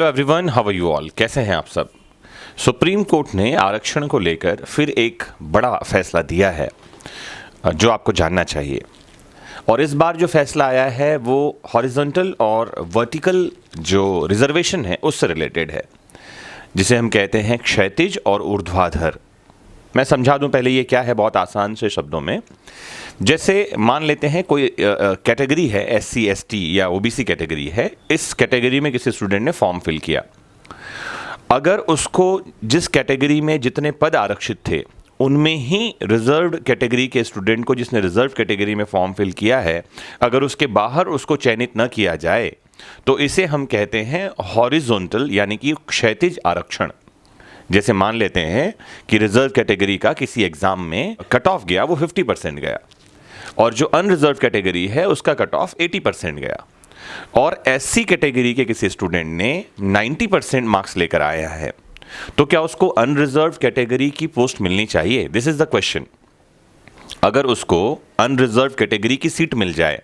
Hello everyone, how are you all? कैसे हैं आप सब? सुप्रीम कोर्ट ने आरक्षण को लेकर फिर एक बड़ा फैसला दिया है जो आपको जानना चाहिए। और इस बार जो फैसला आया है वो हॉरिजॉन्टल और वर्टिकल जो रिजर्वेशन है उससे रिलेटेड है, जिसे हम कहते हैं क्षैतिज और ऊर्ध्वाधर। मैं समझा दूं पहले ये क्या है बहुत आसान से शब्दों में। जैसे मान लेते हैं कोई कैटेगरी है, SC ST या OBC कैटेगरी है। इस कैटेगरी में किसी स्टूडेंट ने फॉर्म फिल किया। अगर उसको जिस कैटेगरी में जितने पद आरक्षित थे उनमें ही रिजर्व्ड कैटेगरी के स्टूडेंट को, जिसने रिजर्व कैटेगरी में फॉर्म फिल किया है, अगर उसके बाहर उसको चयनित न किया जाए तो इसे हम कहते हैं हॉरिजॉन्टल यानी कि क्षैतिज आरक्षण। जैसे मान लेते हैं कि रिजर्व कैटेगरी का किसी एग्जाम में कट ऑफ गया, वो 50% गया, और जो अनरिजर्व कैटेगरी है उसका कट ऑफ 80% गया, और SC कैटेगरी के किसी स्टूडेंट ने 90% मार्क्स लेकर आया है, तो क्या उसको अनरिजर्व कैटेगरी की पोस्ट मिलनी चाहिए? This is the question. अगर उसको अनरिजर्व कैटेगरी की सीट मिल जाए,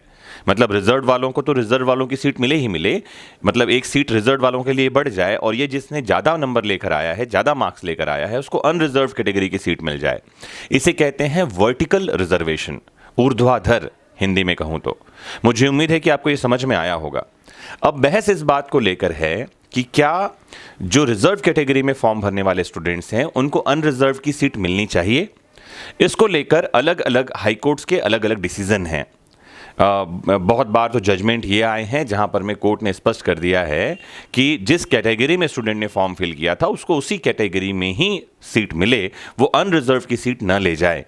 मतलब रिजर्व वालों को तो रिजर्व वालों की सीट मिले ही मिले, मतलब एक सीट रिजर्व वालों के लिए बढ़ जाए, और ये जिसने ज़्यादा नंबर लेकर आया है, ज़्यादा मार्क्स लेकर आया है, उसको अनरिजर्व कैटेगरी की सीट मिल जाए, इसे कहते हैं वर्टिकल रिजर्वेशन, ऊर्ध्वाधर हिंदी में कहूँ तो। मुझे उम्मीद है कि आपको ये समझ में आया होगा। अब बहस इस बात को लेकर है कि क्या जो रिजर्व कैटेगरी में फॉर्म भरने वाले स्टूडेंट्स हैं उनको अनरिजर्व की सीट मिलनी चाहिए। इसको लेकर अलग अलग हाईकोर्ट्स के अलग अलग डिसीजन हैं। बहुत बार तो जजमेंट ये आए हैं जहां पर में कोर्ट ने स्पष्ट कर दिया है कि जिस कैटेगरी में स्टूडेंट ने फॉर्म फिल किया था उसको उसी कैटेगरी में ही सीट मिले, वो अनरिजर्व की सीट न ले जाए।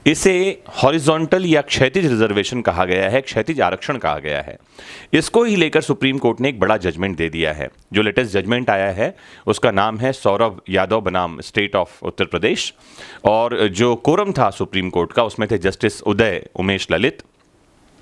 इसे हॉरिजॉन्टल या क्षैतिज रिजर्वेशन कहा गया है, क्षैतिज आरक्षण कहा गया है। इसको ही लेकर सुप्रीम कोर्ट ने एक बड़ा जजमेंट दे दिया है। जो लेटेस्ट जजमेंट आया है उसका नाम है सौरभ यादव बनाम स्टेट ऑफ उत्तर प्रदेश, और जो कोरम था सुप्रीम कोर्ट का उसमें थे justice Uday Umesh Lalit,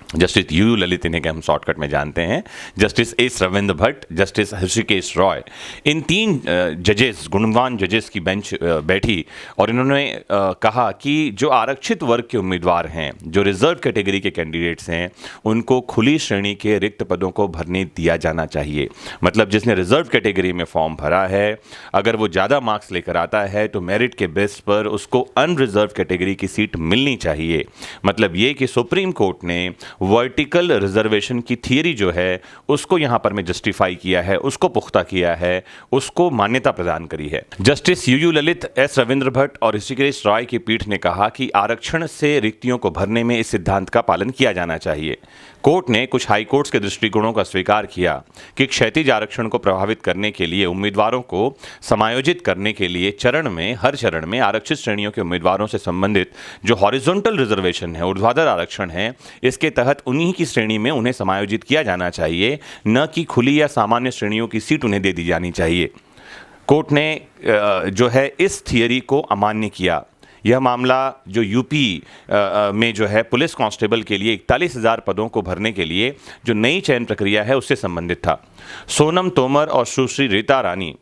justice U Lalit इन्हें हम शॉर्टकट में जानते हैं, justice S Ravindra Bhat, justice Hrishikesh Roy. इन तीन जजेस, गुणवान जजेस की बेंच बैठी और इन्होंने कहा कि जो आरक्षित वर्ग के उम्मीदवार हैं, जो रिजर्व कैटेगरी के कैंडिडेट्स हैं, उनको खुली श्रेणी के रिक्त पदों को भरने दिया जाना चाहिए। मतलब जिसने रिजर्व कैटेगरी में फॉर्म भरा है, अगर वो ज़्यादा मार्क्स लेकर आता है तो मेरिट के बेस पर उसको अनरिजर्व कैटेगरी की सीट मिलनी चाहिए। मतलब ये कि सुप्रीम कोर्ट ने वर्टिकल रिजर्वेशन की थियरी जो है उसको यहां पर मैं जस्टिफाई किया है, उसको पुख्ता किया है, उसको मान्यता प्रदान करी है। Justice U Lalit, S Ravindra Bhatt और ऋषिकेश रॉय की पीठ ने कहा कि आरक्षण से रिक्तियों को भरने में इस सिद्धांत का पालन किया जाना चाहिए। कोर्ट ने कुछ हाईकोर्ट्स के दृष्टिकोणों का स्वीकार किया कि क्षैतिज आरक्षण को प्रभावित करने के लिए उम्मीदवारों को समायोजित करने के लिए हर चरण में आरक्षित श्रेणियों के उम्मीदवारों से संबंधित जो हॉरिजॉन्टल रिजर्वेशन है, ऊर्ध्वाधर आरक्षण है, इसके तहत उन्हीं की श्रेणी में उन्हें समायोजित किया जाना चाहिए, न कि खुली या सामान्य श्रेणियों की सीट उन्हें दे दी जानी चाहिए। कोर्ट ने जो है इस थियरी को अमान्य किया। यह मामला जो यूपी में जो है पुलिस कांस्टेबल के लिए 41,000 पदों को भरने के लिए जो नई चयन प्रक्रिया है उससे संबंधित था। सोनम तोमर और सुश्री रीता रानी,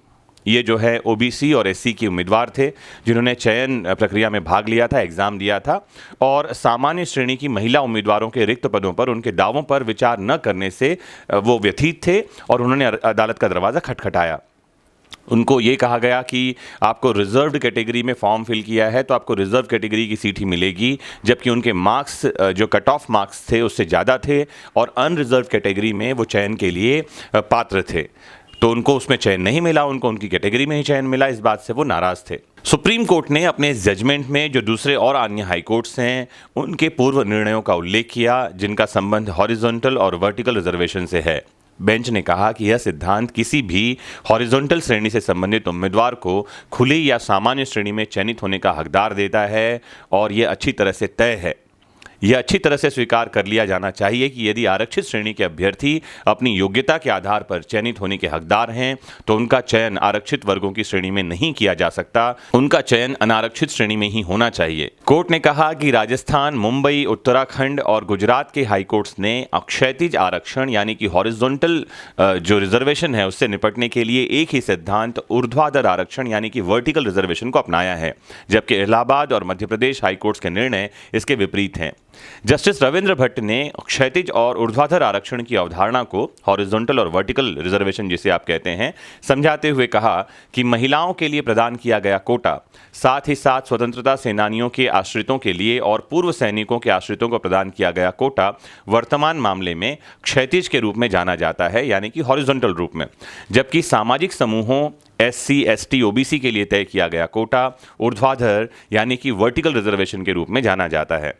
ये जो है OBC और SC के उम्मीदवार थे जिन्होंने चयन प्रक्रिया में भाग लिया था, एग्जाम दिया था, और सामान्य श्रेणी की महिला उम्मीदवारों के रिक्त पदों पर उनके दावों पर विचार न करने से वो व्यथित थे और उन्होंने अदालत का दरवाज़ा खटखटाया। उनको ये कहा गया कि आपको रिजर्व्ड कैटेगरी में फॉर्म फिल किया है तो आपको रिजर्व कैटेगरी की सीट ही मिलेगी, जबकि उनके मार्क्स जो कट ऑफ मार्क्स थे उससे ज़्यादा थे और अनरिजर्व कैटेगरी में वो चयन के लिए पात्र थे, तो उनको उसमें चयन नहीं मिला, उनको उनकी कैटेगरी में ही चयन मिला। इस बात से वो नाराज थे। सुप्रीम कोर्ट ने अपने इस जजमेंट में जो दूसरे और अन्य हाईकोर्ट्स हैं उनके पूर्व निर्णयों का उल्लेख किया जिनका संबंध हॉरिजॉन्टल और वर्टिकल रिजर्वेशन से है। बेंच ने कहा कि यह सिद्धांत किसी भी हॉरिजॉन्टल श्रेणी से संबंधित उम्मीदवार को खुली या सामान्य श्रेणी में चयनित होने का हकदार देता है, और यह अच्छी तरह से तय है। यह अच्छी तरह से स्वीकार कर लिया जाना चाहिए कि यदि आरक्षित श्रेणी के अभ्यर्थी अपनी योग्यता के आधार पर चयनित होने के हकदार हैं तो उनका चयन आरक्षित वर्गों की श्रेणी में नहीं किया जा सकता, उनका चयन अनारक्षित श्रेणी में ही होना चाहिए। कोर्ट ने कहा कि राजस्थान, मुंबई, उत्तराखंड और गुजरात के हाईकोर्ट्स ने क्षैतिज आरक्षण यानी कि हॉरिजॉन्टल जो रिजर्वेशन है उससे निपटने के लिए एक ही सिद्धांत ऊर्ध्वाधर आरक्षण यानी कि वर्टिकल रिजर्वेशन को अपनाया है, जबकि इलाहाबाद और मध्य प्रदेश हाईकोर्ट्स के निर्णय इसके विपरीत हैं। जस्टिस रविंद्र भट्ट ने क्षैतिज और ऊर्ध्वाधर आरक्षण की अवधारणा को, हॉरिजॉन्टल और वर्टिकल रिजर्वेशन जिसे आप कहते हैं, समझाते हुए कहा कि महिलाओं के लिए प्रदान किया गया कोटा, साथ ही साथ स्वतंत्रता सेनानियों के आश्रितों के लिए और पूर्व सैनिकों के आश्रितों को प्रदान किया गया कोटा वर्तमान मामले में क्षैतिज के रूप में जाना जाता है, यानी कि हॉरिजॉन्टल रूप में, जबकि सामाजिक समूहों SC, ST, OBC के लिए तय किया गया कोटा ऊर्ध्वाधर यानी कि वर्टिकल रिजर्वेशन के रूप में जाना जाता है।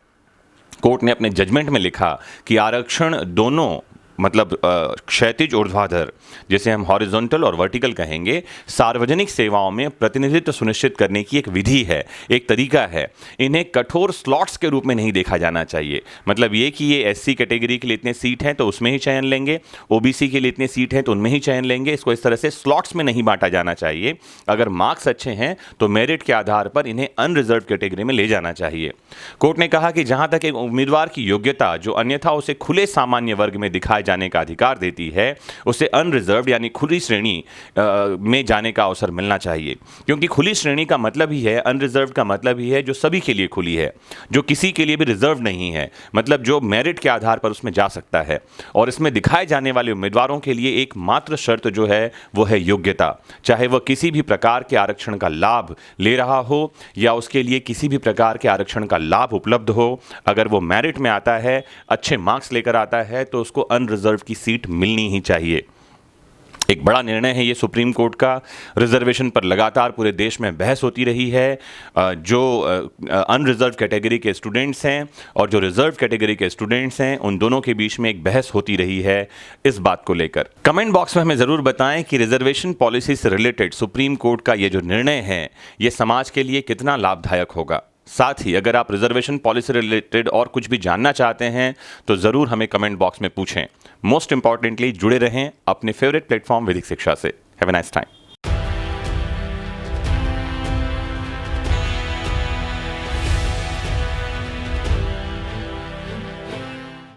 कोर्ट ने अपने जजमेंट में लिखा कि आरक्षण दोनों, मतलब क्षैतिज ऊर्ध्वाधर, जिसे हम हॉरिजॉन्टल और वर्टिकल कहेंगे, सार्वजनिक सेवाओं में प्रतिनिधित्व सुनिश्चित करने की एक विधि है, एक तरीका है। इन्हें कठोर स्लॉट्स के रूप में नहीं देखा जाना चाहिए। मतलब ये कि ये SC कैटेगरी के लिए इतने सीट हैं तो उसमें ही चयन लेंगे, OBC के लिए इतने सीट हैं तो उनमें ही चयन लेंगे। इसको इस तरह से स्लॉट्स में नहीं बांटा जाना चाहिए। अगर मार्क्स अच्छे हैं तो मेरिट के आधार पर इन्हें अनरिजर्व कैटेगरी में ले जाना चाहिए। कोर्ट ने कहा कि जहां तक एक उम्मीदवार की योग्यता जो अन्यथा उसे खुले सामान्य वर्ग में दिखाए जाने का अधिकार देती है, उसे अनरिजर्व्ड यानी खुली श्रेणी में जाने का अवसर मिलना चाहिए। क्योंकि खुली श्रेणी का मतलब ही है, अनरिजर्व्ड का मतलब ही है जो सभी के लिए खुली है, जो किसी के लिए भी रिजर्व नहीं है, मतलब जो मेरिट के आधार पर उसमें जा सकता है। और इसमें दिखाए जाने वाले उम्मीदवारों के लिए एकमात्र शर्त जो है वो है योग्यता, चाहे वह किसी भी प्रकार के आरक्षण का लाभ ले रहा हो या उसके लिए किसी भी प्रकार के आरक्षण का लाभ उपलब्ध हो। अगर वो मेरिट में आता है, अच्छे मार्क्स लेकर आता है, तो उसको अनरिजर्व की सीट मिलनी ही चाहिए। एक बड़ा निर्णय है ये सुप्रीम कोर्ट का। रिजर्वेशन पर लगातार पूरे देश में बहस होती रही है। जो अनरिजर्व कैटेगरी के स्टूडेंट्स हैं और जो रिजर्व कैटेगरी के स्टूडेंट्स हैं, उन दोनों के बीच में एक बहस होती रही है इस बात को लेकर। कमेंट बॉक्स में हमें ज़रूर बताएं कि रिजर्वेशन पॉलिसी से रिलेटेड सुप्रीम कोर्ट का ये जो निर्णय है, ये समाज के लिए कितना लाभदायक होगा। साथ ही अगर आप रिजर्वेशन पॉलिसी रिलेटेड और कुछ भी जानना चाहते हैं तो ज़रूर हमें कमेंट बॉक्स में पूछें। मोस्ट इंपॉर्टेंटली जुड़े रहें अपने फेवरेट प्लेटफॉर्म वैदिक शिक्षा से। Have a nice time.